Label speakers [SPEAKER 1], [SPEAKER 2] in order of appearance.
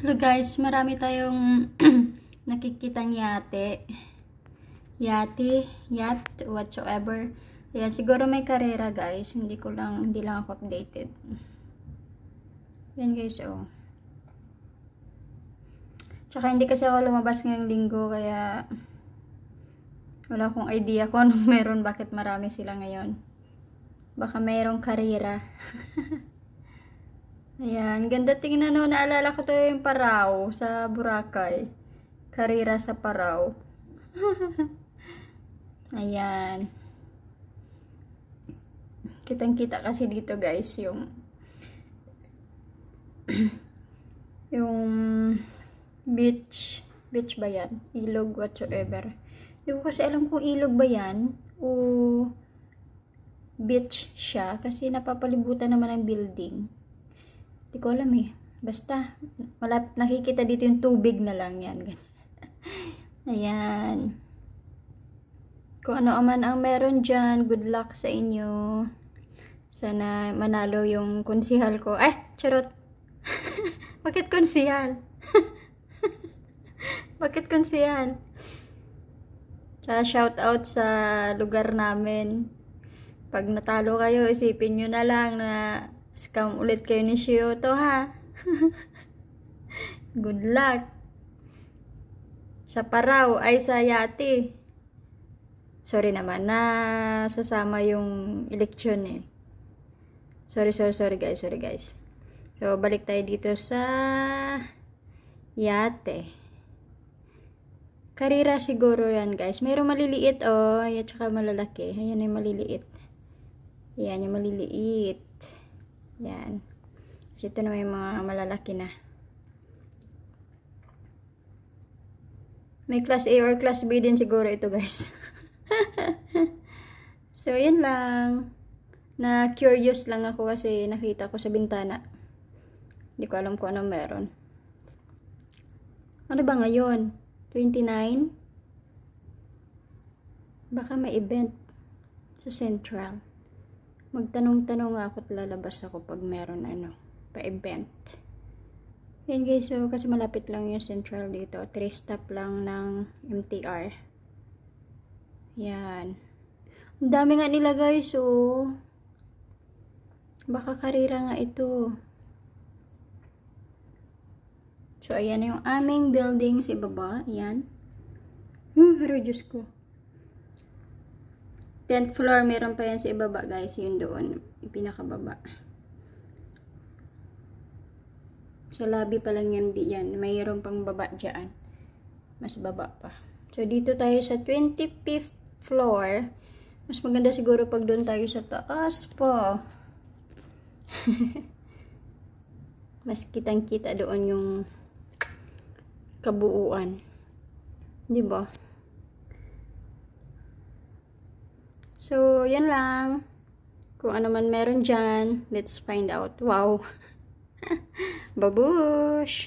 [SPEAKER 1] Hello guys, marami tayong nakikitang yate. Yacht, whatsoever. Ayan, siguro may karera guys. Hindi lang ako updated. Yan guys, oh. Tsaka hindi kasi ako lumabas ngayong linggo, kaya wala akong idea kung anong meron, bakit marami sila ngayon. Baka mayroong karera. Ayan, ganda tingnan, no. Naalala ko to yung Parao sa Boracay. Karera sa Parao. Ayan. Kitang-kita kasi dito guys yung yung beach ba yan? Ilog whatsoever. Hindi ko kasi alam kung ilog ba yan o beach siya kasi napapalibutan naman ng building. Hindi ko alam eh. Basta, nakikita dito yung tubig na lang yan. Ayan. Kung ano man ang meron dyan, good luck sa inyo. Sana manalo yung konsihal ko. Ay, charot. Bakit konsihal? Bakit konsihal? Tsaka shout out sa lugar namin. Pag natalo kayo, isipin nyo na lang na scam ulit kayo ni Shioto, ha? Good luck. Sa Parao ay sa Yati. Sorry naman, sasama yung eleksyon eh. Sorry guys, So, balik tayo dito sa Yate. Karira siguro yan guys. Mayroong maliliit, oh. At saka malalaki. Ayan yung maliliit. Ayan yung maliliit. Yan. So, ito na may mga malalaki na. May class A or class B din siguro ito guys. So, yan lang. Na curious lang ako kasi nakita ko sa bintana. Hindi ko alam kung ano meron. Ano ba ngayon? 29? Baka may event sa Central. Magtanong-tanong ako at lalabas ako pag meron pa-event. Yan guys, so kasi malapit lang yung Central dito. 3 stop lang ng MTR. Yan. Ang dami nga nila guys, oh. Baka karira nga ito. So, ayan yung aming building sa ibaba. Ayan. Haro, Diyos ko. 10th floor, meron pa yan sa ibaba guys. Yun doon, pinakababa. Sa lobby pa lang yan, diyan. Mayroon pang baba dyan. Mas baba pa. So, dito tayo sa 25th floor. Mas maganda siguro pag doon tayo sa taas pa. Mas kitang-kita doon yung kabuuan. Di ba? So, yan lang. Kung ano man meron dyan, let's find out. Wow! Babush!